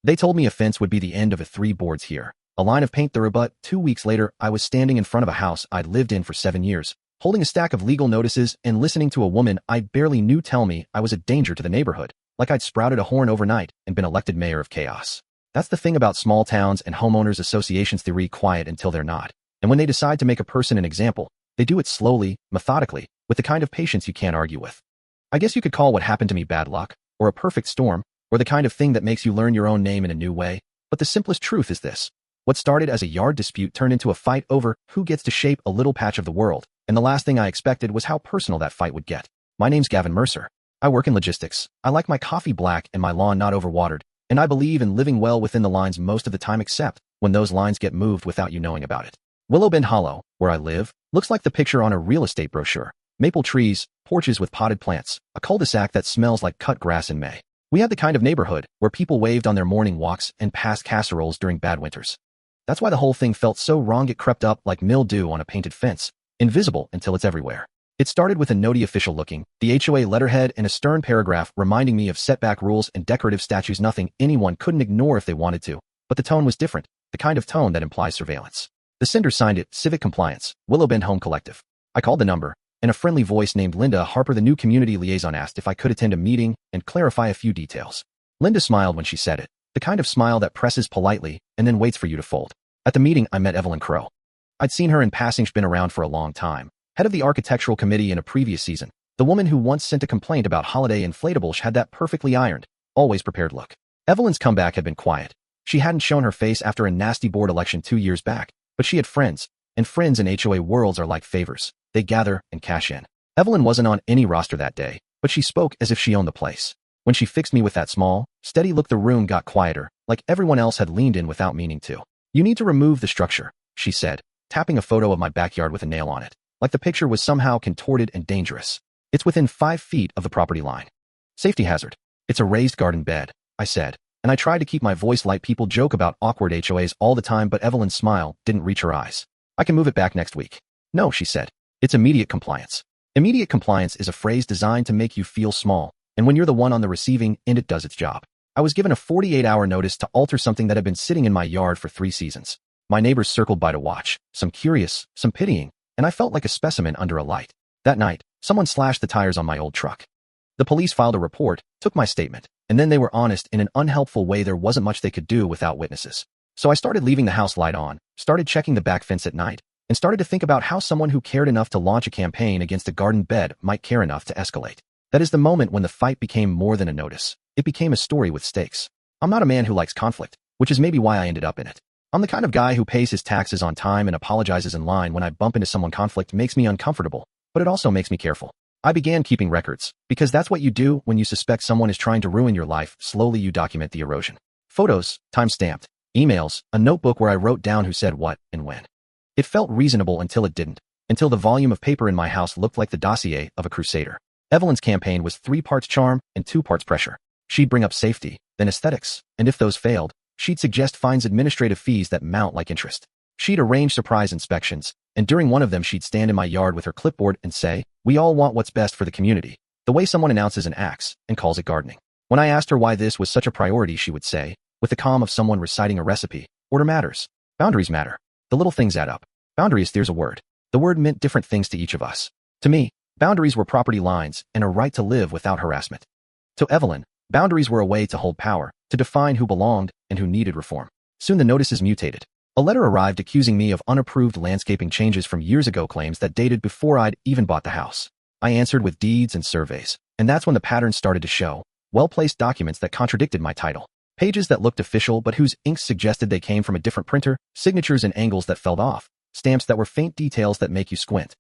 They told me a fence would be the end of it. 3 boards here, a line of paint through, but 2 weeks later, I was standing in front of a house I'd lived in for 7 years, holding a stack of legal notices and listening to a woman I barely knew tell me I was a danger to the neighborhood, like I'd sprouted a horn overnight and been elected mayor of chaos. That's the thing about small towns and homeowners associations. They're quiet until they're not. And when they decide to make a person an example, they do it slowly, methodically, with the kind of patience you can't argue with. I guess you could call what happened to me bad luck, or a perfect storm, or the kind of thing that makes you learn your own name in a new way. But the simplest truth is this. What started as a yard dispute turned into a fight over who gets to shape a little patch of the world, and the last thing I expected was how personal that fight would get. My name's Gavin Mercer. I work in logistics. I like my coffee black and my lawn not overwatered, and I believe in living well within the lines most of the time, except when those lines get moved without you knowing about it. Willow Bend Hollow, where I live, looks like the picture on a real estate brochure. Maple trees, porches with potted plants, a cul-de-sac that smells like cut grass in May. We had the kind of neighborhood where people waved on their morning walks and passed casseroles during bad winters. That's why the whole thing felt so wrong. It crept up like mildew on a painted fence, invisible until it's everywhere. It started with a notey official looking, the HOA letterhead and a stern paragraph reminding me of setback rules and decorative statues, nothing anyone couldn't ignore if they wanted to. But the tone was different, the kind of tone that implies surveillance. The sender signed it, Civic Compliance, Willow Bend Home Collective. I called the number, and a friendly voice named Linda Harper, the new community liaison, asked if I could attend a meeting and clarify a few details. Linda smiled when she said it, the kind of smile that presses politely and then waits for you to fold. At the meeting, I met Evelyn Crow. I'd seen her in passing. She'd been around for a long time. Head of the architectural committee in a previous season, the woman who once sent a complaint about holiday inflatables. She had that perfectly ironed, always prepared look. Evelyn's comeback had been quiet. She hadn't shown her face after a nasty board election 2 years back, but she had friends, and friends in HOA worlds are like favors. They gather and cash in. Evelyn wasn't on any roster that day, but she spoke as if she owned the place. When she fixed me with that small, steady look, the room got quieter, like everyone else had leaned in without meaning to. You need to remove the structure, she said, tapping a photo of my backyard with a nail on it, like the picture was somehow contorted and dangerous. It's within 5 feet of the property line. Safety hazard. It's a raised garden bed, I said, and I tried to keep my voice light. People joke about awkward HOAs all the time, but Evelyn's smile didn't reach her eyes. I can move it back next week. No, she said. It's immediate compliance. Immediate compliance is a phrase designed to make you feel small, and when you're the one on the receiving end, it does its job. I was given a 48-hour notice to alter something that had been sitting in my yard for 3 seasons. My neighbors circled by to watch, some curious, some pitying, and I felt like a specimen under a light. That night, someone slashed the tires on my old truck. The police filed a report, took my statement, and then they were honest in an unhelpful way. There wasn't much they could do without witnesses. So I started leaving the house light on, started checking the back fence at night, and started to think about how someone who cared enough to launch a campaign against a garden bed might care enough to escalate. That is the moment when the fight became more than a notice. It became a story with stakes. I'm not a man who likes conflict, which is maybe why I ended up in it. I'm the kind of guy who pays his taxes on time and apologizes in line when I bump into someone. Conflict makes me uncomfortable, but it also makes me careful. I began keeping records, because that's what you do when you suspect someone is trying to ruin your life. Slowly you document the erosion. Photos, time-stamped, emails, a notebook where I wrote down who said what and when. It felt reasonable until it didn't, until the volume of paper in my house looked like the dossier of a crusader. Evelyn's campaign was 3 parts charm and 2 parts pressure. She'd bring up safety, then aesthetics, and if those failed, she'd suggest fines, administrative fees that mount like interest. She'd arrange surprise inspections, and during one of them she'd stand in my yard with her clipboard and say, "We all want what's best for the community," the way someone announces an axe and calls it gardening. When I asked her why this was such a priority, she would say, with the calm of someone reciting a recipe, "Order matters. Boundaries matter. The little things add up." Boundaries, there's a word. The word meant different things to each of us. To me, boundaries were property lines and a right to live without harassment. To Evelyn, boundaries were a way to hold power, to define who belonged and who needed reform. Soon the notices mutated. A letter arrived accusing me of unapproved landscaping changes from years ago, claims that dated before I'd even bought the house. I answered with deeds and surveys, and that's when the pattern started to show. Well-placed documents that contradicted my title. Pages that looked official but whose ink suggested they came from a different printer, signatures and angles that fell off, stamps that were faint details that make you squint.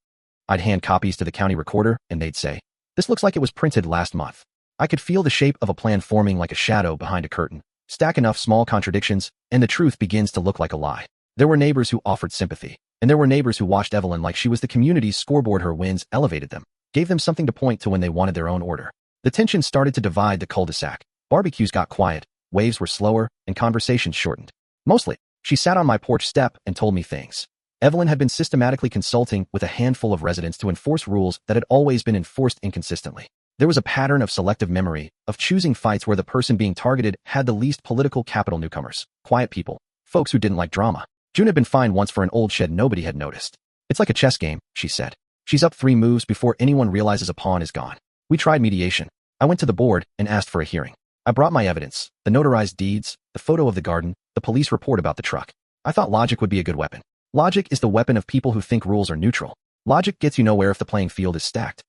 I'd hand copies to the county recorder, and they'd say, "This looks like it was printed last month." I could feel the shape of a plan forming like a shadow behind a curtain. Stack enough small contradictions, and the truth begins to look like a lie. There were neighbors who offered sympathy, and there were neighbors who watched Evelyn like she was the community's scoreboard. Her wins elevated them, gave them something to point to when they wanted their own order. The tension started to divide the cul-de-sac. Barbecues got quiet, waves were slower, and conversations shortened. Mostly, she sat on my porch step and told me things. Evelyn had been systematically consulting with a handful of residents to enforce rules that had always been enforced inconsistently. There was a pattern of selective memory, of choosing fights where the person being targeted had the least political capital. Newcomers, quiet people, folks who didn't like drama. June had been fined once for an old shed nobody had noticed. It's like a chess game, she said. She's up 3 moves before anyone realizes a pawn is gone. We tried mediation. I went to the board and asked for a hearing. I brought my evidence, the notarized deeds, the photo of the garden, the police report about the truck. I thought logic would be a good weapon. Logic is the weapon of people who think rules are neutral. Logic gets you nowhere if the playing field is stacked.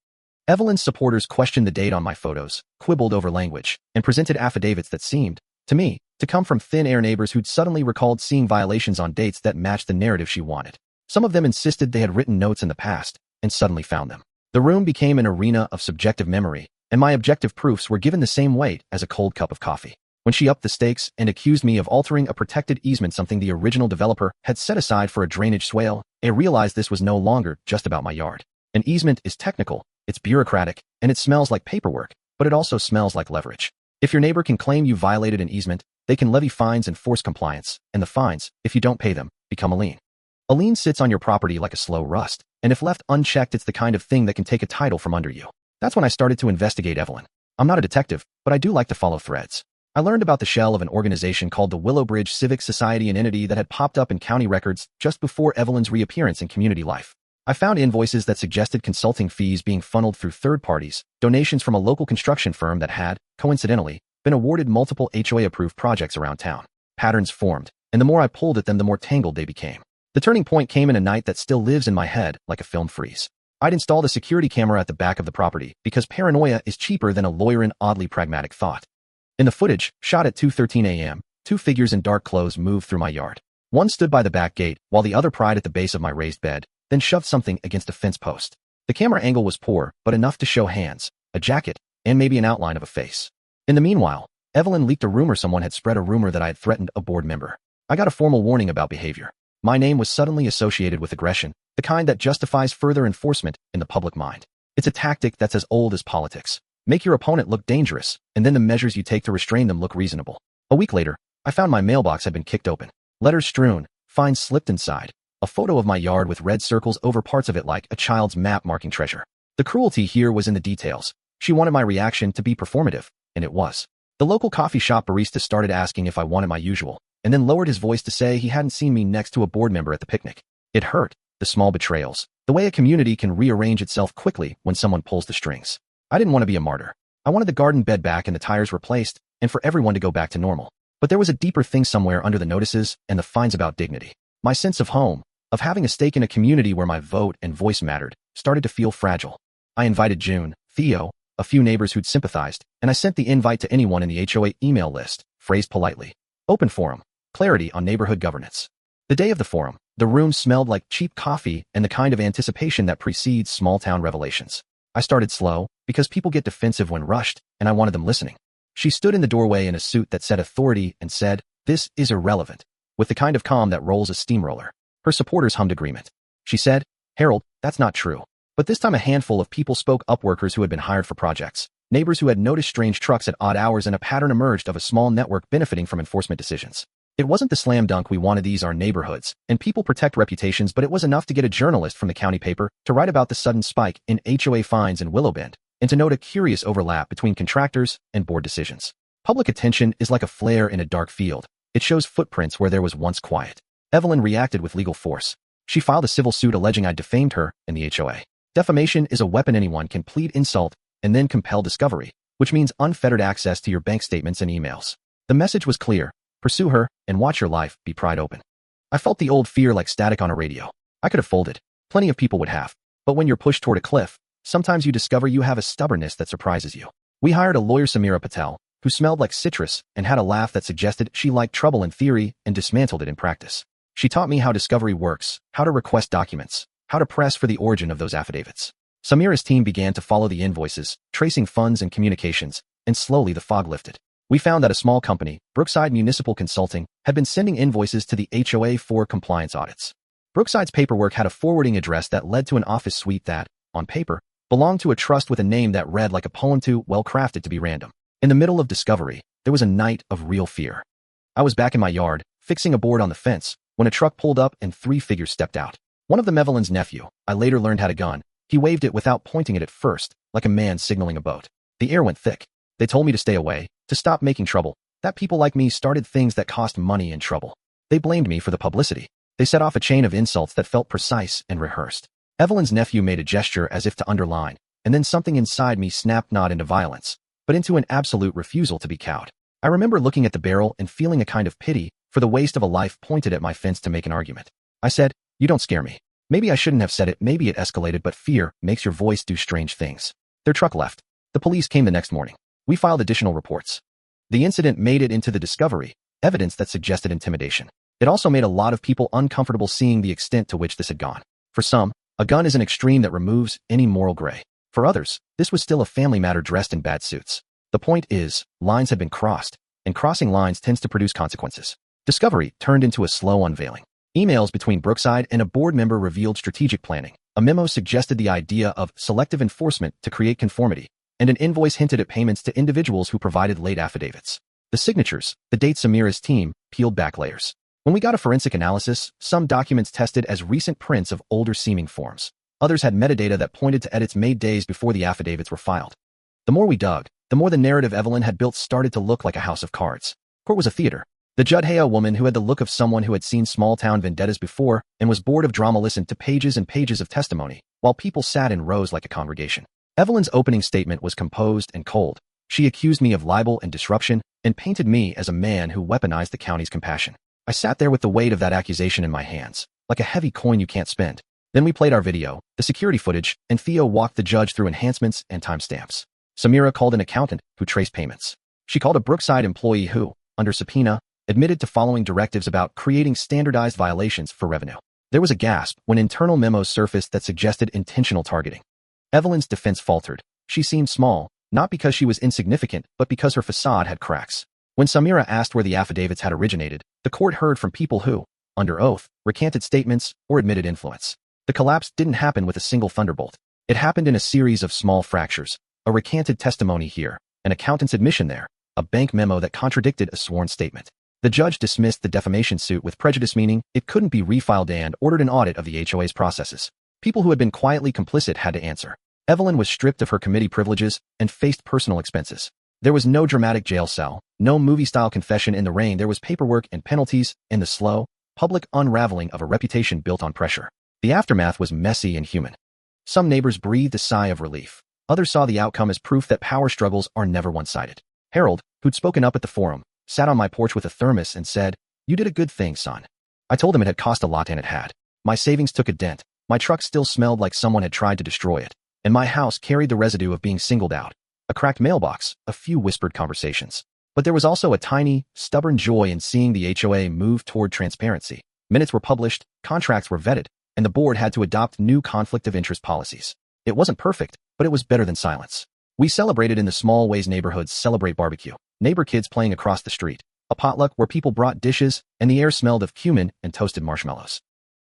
Evelyn's supporters questioned the date on my photos, quibbled over language, and presented affidavits that seemed, to me, to come from thin-air neighbors who'd suddenly recalled seeing violations on dates that matched the narrative she wanted. Some of them insisted they had written notes in the past, and suddenly found them. The room became an arena of subjective memory, and my objective proofs were given the same weight as a cold cup of coffee. When she upped the stakes and accused me of altering a protected easement, something the original developer had set aside for a drainage swale, I realized this was no longer just about my yard. An easement is technical, it's bureaucratic, and it smells like paperwork, but it also smells like leverage. If your neighbor can claim you violated an easement, they can levy fines and force compliance, and the fines, if you don't pay them, become a lien. A lien sits on your property like a slow rust, and if left unchecked, it's the kind of thing that can take a title from under you. That's when I started to investigate Evelyn. I'm not a detective, but I do like to follow threads. I learned about the shell of an organization called the Willowbridge Civic Society, an entity that had popped up in county records just before Evelyn's reappearance in community life. I found invoices that suggested consulting fees being funneled through third parties, donations from a local construction firm that had, coincidentally, been awarded multiple HOA-approved projects around town. Patterns formed, and the more I pulled at them, the more tangled they became. The turning point came in a night that still lives in my head like a film freeze. I'd installed a security camera at the back of the property because paranoia is cheaper than a lawyer, an oddly pragmatic thought. In the footage, shot at 2:13 a.m., 2 figures in dark clothes moved through my yard. One stood by the back gate, while the other pried at the base of my raised bed, then shoved something against a fence post. The camera angle was poor, but enough to show hands, a jacket, and maybe an outline of a face. In the meanwhile, Evelyn leaked a rumor. Someone had spread a rumor that I had threatened a board member. I got a formal warning about behavior. My name was suddenly associated with aggression, the kind that justifies further enforcement in the public mind. It's a tactic that's as old as politics. Make your opponent look dangerous, and then the measures you take to restrain them look reasonable. A week later, I found my mailbox had been kicked open. Letters strewn, fines slipped inside. A photo of my yard with red circles over parts of it like a child's map marking treasure. The cruelty here was in the details. She wanted my reaction to be performative, and it was. The local coffee shop barista started asking if I wanted my usual, and then lowered his voice to say he hadn't seen me next to a board member at the picnic. It hurt, the small betrayals, the way a community can rearrange itself quickly when someone pulls the strings. I didn't want to be a martyr. I wanted the garden bed back and the tires replaced, and for everyone to go back to normal. But there was a deeper thing somewhere under the notices and the fines about dignity. My sense of home, of having a stake in a community where my vote and voice mattered, started to feel fragile. I invited June, Theo, a few neighbors who'd sympathized, and I sent the invite to anyone in the HOA email list, phrased politely. Open forum. Clarity on neighborhood governance. The day of the forum, the room smelled like cheap coffee and the kind of anticipation that precedes small-town revelations. I started slow, because people get defensive when rushed, and I wanted them listening. She stood in the doorway in a suit that said authority and said, "This is irrelevant," with the kind of calm that rolls a steamroller. Her supporters hummed agreement. She said, "Harold, that's not true." But this time a handful of people spoke up, workers who had been hired for projects, neighbors who had noticed strange trucks at odd hours, and a pattern emerged of a small network benefiting from enforcement decisions. It wasn't the slam dunk we wanted. These are neighborhoods, and people protect reputations, but it was enough to get a journalist from the county paper to write about the sudden spike in HOA fines in Willowbend, and to note a curious overlap between contractors and board decisions. Public attention is like a flare in a dark field. It shows footprints where there was once quiet. Evelyn reacted with legal force. She filed a civil suit alleging I defamed her and the HOA. Defamation is a weapon. Anyone can plead insult and then compel discovery, which means unfettered access to your bank statements and emails. The message was clear. Pursue her, and watch your life be pried open. I felt the old fear like static on a radio. I could have folded. Plenty of people would have. But when you're pushed toward a cliff, sometimes you discover you have a stubbornness that surprises you. We hired a lawyer, Samira Patel, who smelled like citrus and had a laugh that suggested she liked trouble in theory and dismantled it in practice. She taught me how discovery works, how to request documents, how to press for the origin of those affidavits. Samira's team began to follow the invoices, tracing funds and communications, and slowly the fog lifted. We found that a small company, Brookside Municipal Consulting, had been sending invoices to the HOA for compliance audits. Brookside's paperwork had a forwarding address that led to an office suite that, on paper, belonged to a trust with a name that read like a poem too well crafted to be random. In the middle of discovery, there was a night of real fear. I was back in my yard, fixing a board on the fence, when a truck pulled up and 3 figures stepped out. One of them, Evelyn's nephew, I later learned had a gun. He waved it without pointing it at first, like a man signaling a boat. The air went thick. They told me to stay away, to stop making trouble, that people like me started things that cost money and trouble. They blamed me for the publicity. They set off a chain of insults that felt precise and rehearsed. Evelyn's nephew made a gesture as if to underline, and then something inside me snapped not into violence, but into an absolute refusal to be cowed. I remember looking at the barrel and feeling a kind of pity for the waste of a life pointed at my fence to make an argument. I said, "You don't scare me." Maybe I shouldn't have said it, maybe it escalated, but fear makes your voice do strange things. Their truck left. The police came the next morning. We filed additional reports. The incident made it into the discovery, evidence that suggested intimidation. It also made a lot of people uncomfortable seeing the extent to which this had gone. For some, a gun is an extreme that removes any moral gray. For others, this was still a family matter dressed in bad suits. The point is, lines had been crossed, and crossing lines tends to produce consequences. Discovery turned into a slow unveiling. Emails between Brookside and a board member revealed strategic planning. A memo suggested the idea of selective enforcement to create conformity, and an invoice hinted at payments to individuals who provided late affidavits. The signatures, the date Samira's team, peeled back layers. When we got a forensic analysis, some documents tested as recent prints of older-seeming forms. Others had metadata that pointed to edits made days before the affidavits were filed. The more we dug, the more the narrative Evelyn had built started to look like a house of cards. Court was a theater. The HOA woman who had the look of someone who had seen small-town vendettas before and was bored of drama listened to pages and pages of testimony, while people sat in rows like a congregation. Evelyn's opening statement was composed and cold. She accused me of libel and disruption and painted me as a man who weaponized the county's compassion. I sat there with the weight of that accusation in my hands, like a heavy coin you can't spend. Then we played our video, the security footage, and Theo walked the judge through enhancements and timestamps. Samira called an accountant who traced payments. She called a Brookside employee who, under subpoena, admitted to following directives about creating standardized violations for revenue. There was a gasp when internal memos surfaced that suggested intentional targeting. Evelyn's defense faltered. She seemed small, not because she was insignificant, but because her facade had cracks. When Samira asked where the affidavits had originated, the court heard from people who, under oath, recanted statements or admitted influence. The collapse didn't happen with a single thunderbolt. It happened in a series of small fractures, a recanted testimony here, an accountant's admission there, a bank memo that contradicted a sworn statement. The judge dismissed the defamation suit with prejudice, meaning it couldn't be refiled, and ordered an audit of the HOA's processes. People who had been quietly complicit had to answer. Evelyn was stripped of her committee privileges and faced personal expenses. There was no dramatic jail cell, no movie-style confession in the rain. There was paperwork and penalties and the slow, public unraveling of a reputation built on pressure. The aftermath was messy and human. Some neighbors breathed a sigh of relief. Others saw the outcome as proof that power struggles are never one-sided. Harold, who'd spoken up at the forum, sat on my porch with a thermos and said, "You did a good thing, son." I told him it had cost a lot, and it had. My savings took a dent. My truck still smelled like someone had tried to destroy it. And my house carried the residue of being singled out. A cracked mailbox, a few whispered conversations. But there was also a tiny, stubborn joy in seeing the HOA move toward transparency. Minutes were published, contracts were vetted, and the board had to adopt new conflict of interest policies. It wasn't perfect, but it was better than silence. We celebrated in the small ways neighborhoods celebrate barbecue. Neighbor kids playing across the street. A potluck where people brought dishes, and the air smelled of cumin and toasted marshmallows.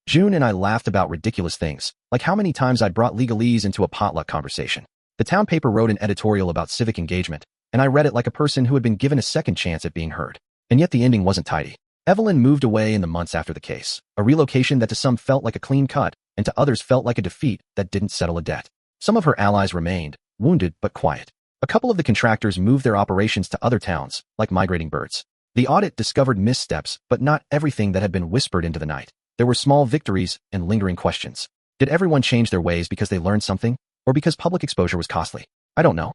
June and I laughed about ridiculous things, like how many times I'd brought legalese into a potluck conversation. The town paper wrote an editorial about civic engagement, and I read it like a person who had been given a second chance at being heard. And yet the ending wasn't tidy. Evelyn moved away in the months after the case, a relocation that to some felt like a clean cut, and to others felt like a defeat that didn't settle a debt. Some of her allies remained, wounded but quiet. A couple of the contractors moved their operations to other towns, like migrating birds. The audit discovered missteps, but not everything that had been whispered into the night. There were small victories and lingering questions. Did everyone change their ways because they learned something? Or because public exposure was costly? I don't know.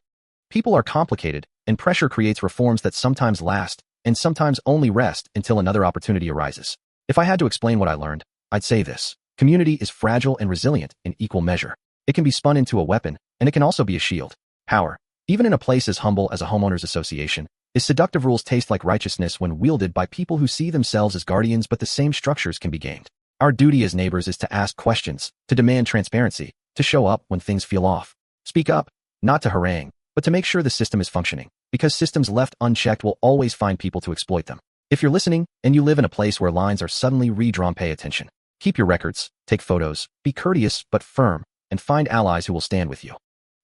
People are complicated, and pressure creates reforms that sometimes last, and sometimes only rest until another opportunity arises. If I had to explain what I learned, I'd say this. Community is fragile and resilient in equal measure. It can be spun into a weapon, and it can also be a shield. Power, even in a place as humble as a homeowners association, is seductive. Rules taste like righteousness when wielded by people who see themselves as guardians, but the same structures can be gamed. Our duty as neighbors is to ask questions, to demand transparency, to show up when things feel off. Speak up, not to harangue, but to make sure the system is functioning, because systems left unchecked will always find people to exploit them. If you're listening, and you live in a place where lines are suddenly redrawn, pay attention. Keep your records, take photos, be courteous but firm, and find allies who will stand with you.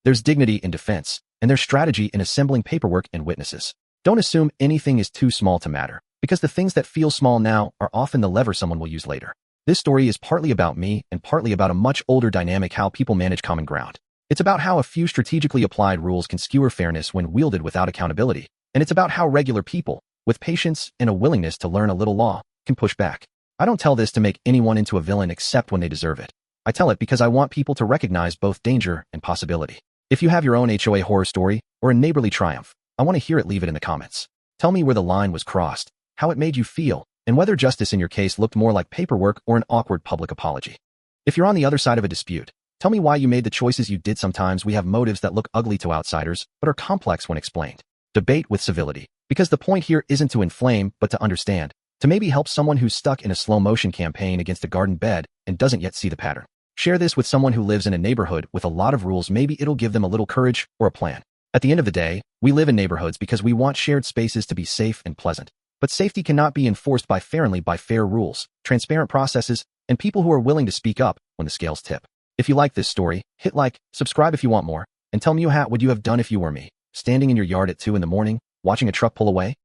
There's dignity in defense, and there's strategy in assembling paperwork and witnesses. Don't assume anything is too small to matter, because the things that feel small now are often the lever someone will use later. This story is partly about me and partly about a much older dynamic: how people manage common ground. It's about how a few strategically applied rules can skewer fairness when wielded without accountability. And it's about how regular people, with patience and a willingness to learn a little law, can push back. I don't tell this to make anyone into a villain except when they deserve it. I tell it because I want people to recognize both danger and possibility. If you have your own HOA horror story or a neighborly triumph, I want to hear it. Leave it in the comments. Tell me where the line was crossed, how it made you feel, and whether justice in your case looked more like paperwork or an awkward public apology. If you're on the other side of a dispute, tell me why you made the choices you did. Sometimes we have motives that look ugly to outsiders, but are complex when explained. Debate with civility, because the point here isn't to inflame, but to understand, to maybe help someone who's stuck in a slow-motion campaign against a garden bed and doesn't yet see the pattern. Share this with someone who lives in a neighborhood with a lot of rules. Maybe it'll give them a little courage or a plan. At the end of the day, we live in neighborhoods because we want shared spaces to be safe and pleasant. But safety cannot be enforced by fair rules, transparent processes, and people who are willing to speak up when the scales tip. If you like this story, hit like, subscribe if you want more, and tell me what would you have done if you were me, standing in your yard at 2 in the morning, watching a truck pull away?